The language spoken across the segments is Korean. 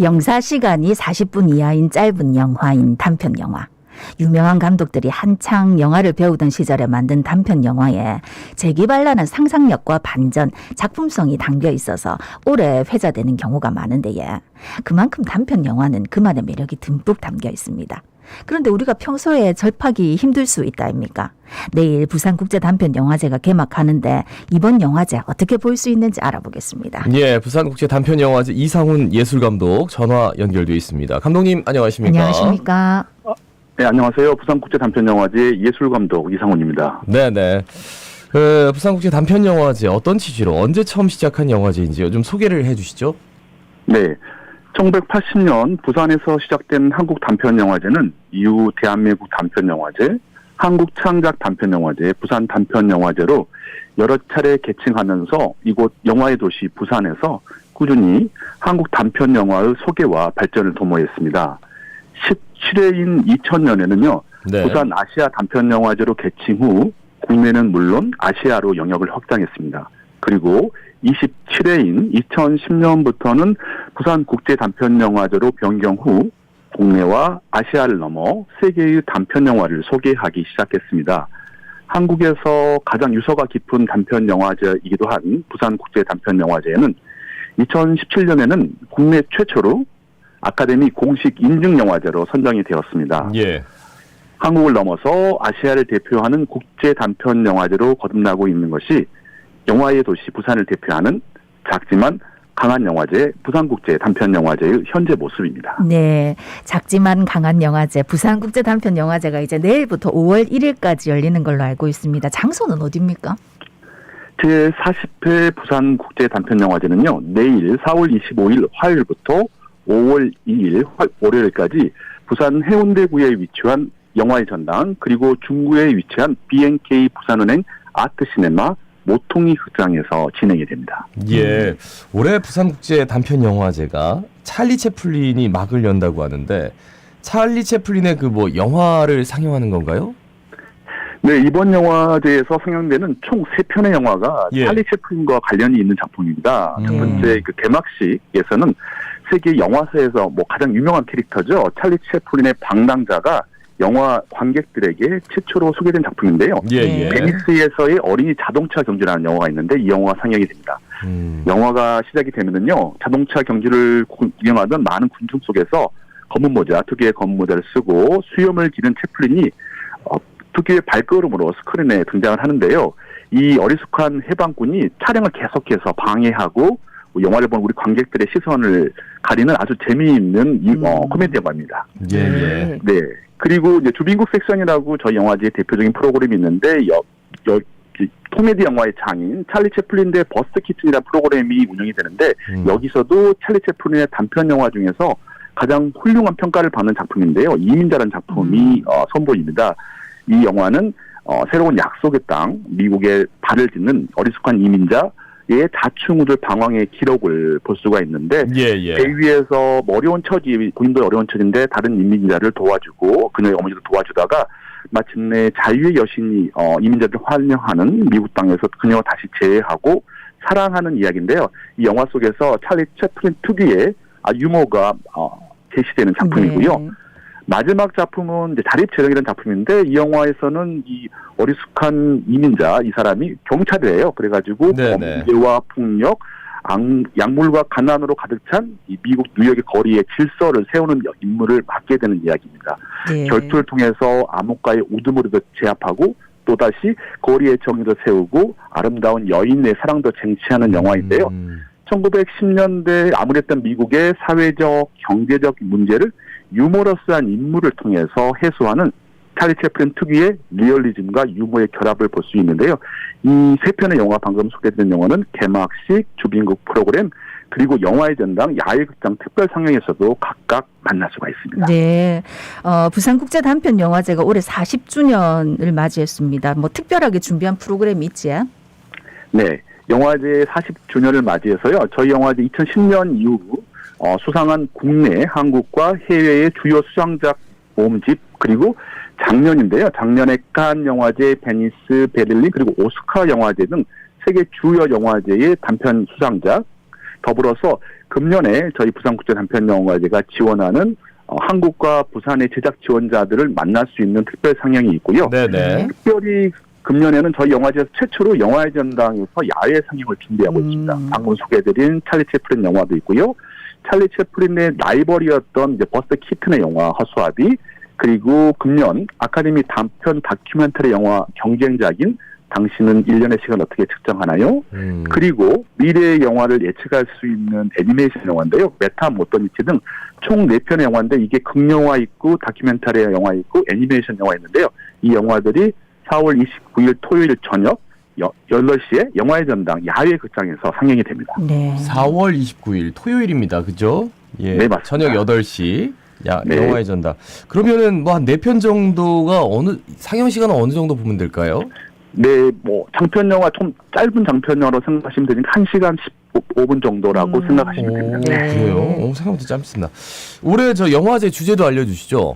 영사 시간이 40분 이하인 짧은 영화인 단편 영화. 유명한 감독들이 한창 영화를 배우던 시절에 만든 단편 영화에 재기발랄한 상상력과 반전, 작품성이 담겨 있어서 오래 회자되는 경우가 많은데 그만큼 단편 영화는 그만의 매력이 듬뿍 담겨 있습니다. 그런데 우리가 평소에 접하기 힘들 수 있다 아닙니까? 내일 부산국제단편영화제가 개막하는데 이번 영화제 어떻게 볼 수 있는지 알아보겠습니다. 예, 부산국제단편영화제 이상훈 예술감독 전화 연결되어 있습니다. 감독님 안녕하십니까? 안녕하십니까? 네, 안녕하세요. 부산국제단편영화제 예술감독 이상훈입니다. 네네. 부산국제단편영화제 어떤 취지로 언제 처음 시작한 영화제인지요? 좀 소개를 해주시죠. 네, 1980년 부산에서 시작된 한국단편영화제는 이후 대한민국 단편영화제, 한국창작 단편영화제, 부산 단편영화제로 여러 차례 개칭하면서 이곳 영화의 도시 부산에서 꾸준히 한국 단편영화의 소개와 발전을 도모했습니다. 17회인 2000년에는요. 네. 부산 아시아 단편영화제로 개칭 후 국내는 물론 아시아로 영역을 확장했습니다. 그리고 27회인 2010년부터는 부산 국제단편영화제로 변경 후 국내와 아시아를 넘어 세계의 단편영화를 소개하기 시작했습니다. 한국에서 가장 유서가 깊은 단편영화제이기도 한 부산 국제단편영화제에는 2017년에는 국내 최초로 아카데미 공식 인증영화제로 선정이 되었습니다. 예. 한국을 넘어서 아시아를 대표하는 국제단편영화제로 거듭나고 있는 것이 영화의 도시 부산을 대표하는 작지만 강한 영화제 부산국제단편영화제의 현재 모습입니다. 네, 작지만 강한 영화제 부산국제단편영화제가 이제 내일부터 5월 1일까지 열리는 걸로 알고 있습니다. 장소는 어디입니까? 제40회 부산국제단편영화제는요. 내일 4월 25일 화요일부터 5월 2일 월요일까지 부산 해운대구에 위치한 영화의 전당 그리고 중구에 위치한 B&K 부산은행 아트시네마 모퉁이 극장에서 진행이 됩니다. 예. 올해 부산국제단편영화제가 찰리 채플린이 막을 연다고 하는데 찰리 채플린의 영화를 상영하는 건가요? 네, 이번 영화제에서 상영되는 총 3편의 영화가 찰리 채플린과 관련이 있는 작품입니다. 첫 번째 개막식에서는 세계 영화사에서 가장 유명한 캐릭터죠. 찰리 채플린의 방랑자가 영화 관객들에게 최초로 소개된 작품인데요. 베니스에서의 어린이 자동차 경주라는 영화가 있는데 이 영화가 상영이 됩니다. 영화가 시작이 되면은요, 자동차 경주를 구경하던 많은 군중 속에서 검은 모자, 특유의 검은 모자를 쓰고 수염을 기른 채플린이 특유의 발걸음으로 스크린에 등장을 하는데요. 이 어리숙한 해방군이 촬영을 계속해서 방해하고 영화를 본 우리 관객들의 시선을 가리는 아주 재미있는 코미디 영화입니다. 예. 네. 그리고 이제 주빈국 섹션이라고 저희 영화제의 대표적인 프로그램이 있는데 코미디 영화의 장인 찰리 채플린 대 버스트 키튼이라는 프로그램이 운영이 되는데 여기서도 찰리 채플린의 단편 영화 중에서 가장 훌륭한 평가를 받는 작품인데요. 이민자라는 작품이 선보입니다. 이 영화는 새로운 약속의 땅, 미국에 발을 딛는 어리숙한 이민자의 자충우돌 방황의 기록을 볼 수가 있는데 배 위에서 어려운 처지, 본인도 어려운 처지인데 다른 이민자를 도와주고 그녀의 어머니를 도와주다가 마침내 자유의 여신이 이민자들을 환영하는 미국 땅에서 그녀와 다시 재회하고 사랑하는 이야기인데요. 이 영화 속에서 찰리 채플린 특유의 유머가 제시되는 작품이고요. 마지막 작품은 이제 자립재정이라는 작품인데 이 영화에서는 이 어리숙한 이민자 이 사람이 경찰이에요. 그래가지고 범죄와 폭력, 약물과 가난으로 가득 찬 이 미국 뉴욕의 거리에 질서를 세우는 임무를 맡게 되는 이야기입니다. 결투를 통해서 암흑과의 우두머리도 제압하고 또다시 거리의 정의도 세우고 아름다운 여인의 사랑도 쟁취하는 영화인데요. 1910년대 암울했던 미국의 사회적, 경제적 문제를 유머러스한 인물을 통해서 해소하는 찰리 채플린 특유의 리얼리즘과 유머의 결합을 볼 수 있는데요. 이 3편의 영화 방금 소개된 영화는 개막식, 주빈국 프로그램, 그리고 영화의 전당, 야외극장 특별 상영에서도 각각 만날 수가 있습니다. 네, 부산국제단편영화제가 올해 40주년을 맞이했습니다. 특별하게 준비한 프로그램이 있지? 네, 영화제 40주년을 맞이해서요. 저희 영화제 2010년 이후 수상한 국내, 한국과 해외의 주요 수상작 모음집 그리고 작년인데요. 작년에 칸 영화제, 베니스, 베를린 그리고 오스카 영화제 등 세계 주요 영화제의 단편 수상작 더불어서 금년에 저희 부산국제단편영화제가 지원하는 한국과 부산의 제작 지원자들을 만날 수 있는 특별 상영이 있고요. 네네. 특별히 금년에는 저희 영화제에서 최초로 영화의 전당에서 야외 상영을 준비하고 있습니다. 방금 소개해드린 찰리 채플린 영화도 있고요. 찰리 채플린의 라이벌이었던 이제 버스터 키튼의 영화 허수아비, 그리고 금년 아카데미 단편 다큐멘터리 영화 경쟁작인 당신은 1년의 시간 어떻게 측정하나요? 그리고 미래의 영화를 예측할 수 있는 애니메이션 영화인데요. 메타 모더니티 등 총 4편의 영화인데 이게 극영화 있고 다큐멘터리 영화 있고 애니메이션 영화 있는데요. 이 영화들이 4월 29일 토요일 저녁 8시에 영화의 전당 야외 극장에서 상영이 됩니다. 네. 4월 29일 토요일입니다. 그죠? 예. 네, 맞습니다. 저녁 8시. 네. 영화의 전당. 그러면은 뭐 한 4편 정도가 상영 시간은 어느 정도 보면 될까요? 네, 뭐 장편 영화 좀 짧은 장편 영화로 생각하시면 되니까 1시간 15분 정도라고 생각하시면 됩니다. 오, 네. 그래요? 생각보다 짧습니다. 올해 저 영화제 주제도 알려주시죠.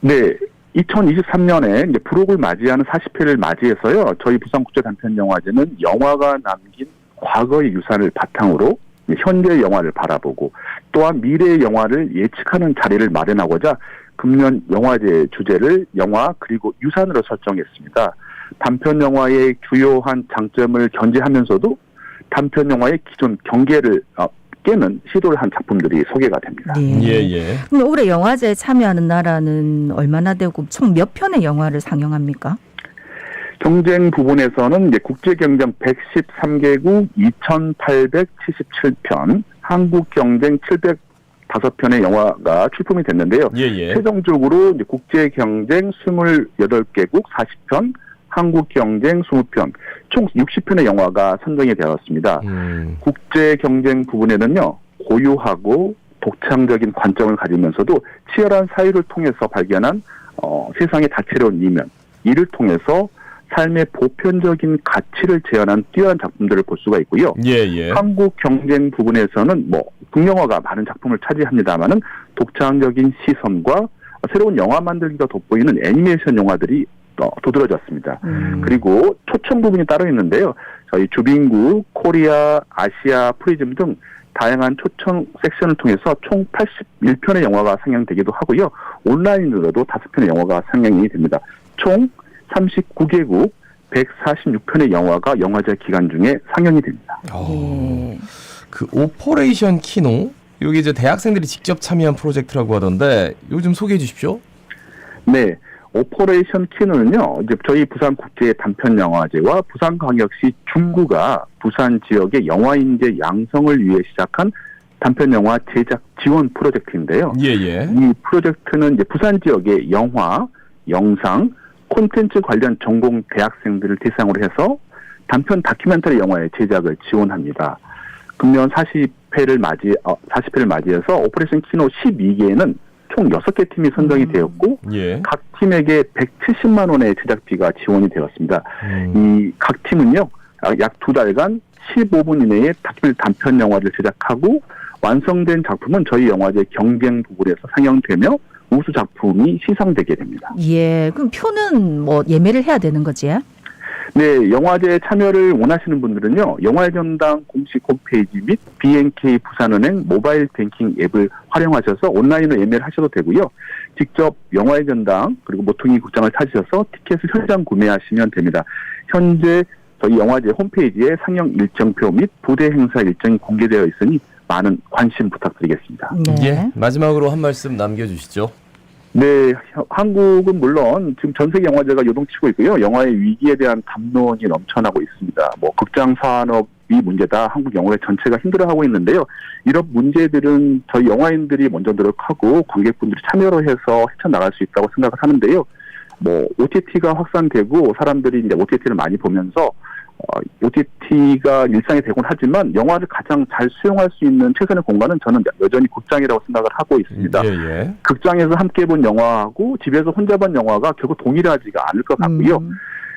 네. 2023년에 이제 부록을 맞이하는 40회를 맞이해서요. 저희 부산국제단편영화제는 영화가 남긴 과거의 유산을 바탕으로 현재 영화를 바라보고 또한 미래의 영화를 예측하는 자리를 마련하고자 금년 영화제 주제를 영화 그리고 유산으로 설정했습니다. 단편 영화의 주요한 장점을 견지하면서도 단편 영화의 기존 경계를 깨는 시도를 한 작품들이 소개가 됩니다. 네. 예. 그럼 올해 영화제에 참여하는 나라는 얼마나 되고 총 몇 편의 영화를 상영합니까? 경쟁 부분에서는 이제 국제 경쟁 113개국 2,877편, 한국 경쟁 705편의 영화가 출품이 됐는데요. 예. 최종적으로 이제 국제 경쟁 28개국 40편, 한국 경쟁 20편, 총 60편의 영화가 선정이 되었습니다. 국제 경쟁 부분에는요, 고유하고 독창적인 관점을 가지면서도 치열한 사유를 통해서 발견한 세상의 다채로운 이면, 이를 통해서 삶의 보편적인 가치를 재현한 뛰어난 작품들을 볼 수가 있고요. 예. 한국 경쟁 부분에서는 뭐 극영화가 많은 작품을 차지합니다마는 독창적인 시선과 새로운 영화 만들기가 돋보이는 애니메이션 영화들이 도드라졌습니다. 그리고 초청 부분이 따로 있는데요. 저희 주빈국, 코리아, 아시아, 프리즘 등 다양한 초청 섹션을 통해서 총 81편의 영화가 상영되기도 하고요. 온라인으로도 5편의 영화가 상영이 됩니다. 총 39개국 146편의 영화가 영화제 기간 중에 상영이 됩니다. 그 오퍼레이션 키노, 여기 이제 대학생들이 직접 참여한 프로젝트라고 하던데 이거 좀 소개해 주십시오. 네. 오퍼레이션 키노는요, 이제 저희 부산국제단편영화제와 부산광역시 중구가 부산 지역의 영화인재 양성을 위해 시작한 단편영화 제작 지원 프로젝트인데요. 예. 이 프로젝트는 이제 부산 지역의 영화, 영상, 콘텐츠 관련 전공 대학생들을 대상으로 해서 단편 다큐멘터리 영화의 제작을 지원합니다. 금년 40회를 맞이해서 오퍼레이션 키노 12개에는 총 6개 팀이 선정이 되었고 예. 각 팀에게 170만 원의 제작비가 지원이 되었습니다. 이 각 팀은요, 약 2달간 15분 이내에 단편 영화를 제작하고 완성된 작품은 저희 영화제 경쟁 부분에서 상영되며 우수 작품이 시상되게 됩니다. 예. 그럼 표는 뭐 예매를 해야 되는 거지? 네, 영화제에 참여를 원하시는 분들은요, 영화의 전당 공식 홈페이지 및 BNK 부산은행 모바일 뱅킹 앱을 활용하셔서 온라인으로 예매를 하셔도 되고요. 직접 영화의 전당 그리고 모퉁이 극장을 찾으셔서 티켓을 현장 구매하시면 됩니다. 현재 저희 영화제 홈페이지에 상영 일정표 및 부대 행사 일정이 공개되어 있으니 많은 관심 부탁드리겠습니다. 네. 예. 마지막으로 한 말씀 남겨주시죠. 네, 한국은 물론 지금 전 세계 영화제가 요동치고 있고요. 영화의 위기에 대한 담론이 넘쳐나고 있습니다. 뭐 극장 산업이 문제다. 한국 영화의 전체가 힘들어하고 있는데요. 이런 문제들은 저희 영화인들이 먼저 노력하고 관객분들이 참여를 해서 헤쳐나갈 수 있다고 생각을 하는데요. 뭐 OTT가 확산되고 사람들이 이제 OTT를 많이 보면서 OTT가 일상이 되곤 하지만 영화를 가장 잘 수용할 수 있는 최선의 공간은 저는 여전히 극장이라고 생각을 하고 있습니다. 예. 극장에서 함께 본 영화하고 집에서 혼자 본 영화가 결국 동일하지가 않을 것 같고요.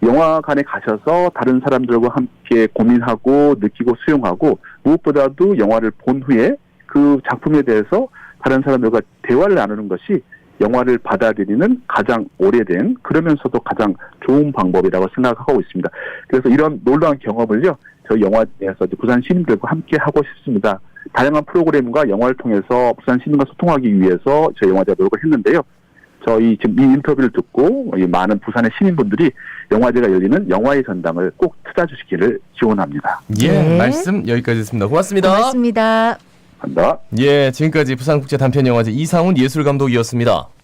영화관에 가셔서 다른 사람들과 함께 고민하고 느끼고 수용하고 무엇보다도 영화를 본 후에 그 작품에 대해서 다른 사람들과 대화를 나누는 것이 영화를 받아들이는 가장 오래된 그러면서도 가장 좋은 방법이라고 생각하고 있습니다. 그래서 이런 놀라운 경험을요, 저희 영화제에서 이제 부산 시민들과 함께 하고 싶습니다. 다양한 프로그램과 영화를 통해서 부산 시민과 소통하기 위해서 저희 영화제가 노력을 했는데요. 저희 지금 이 인터뷰를 듣고 이 많은 부산의 시민분들이 영화제가 열리는 영화의 전당을 꼭 찾아주시기를 기원합니다. 예, 네. 말씀 여기까지 했습니다. 고맙습니다. 고맙습니다. 감사합니다. 예, 지금까지 부산국제단편영화제 이상훈 예술감독이었습니다.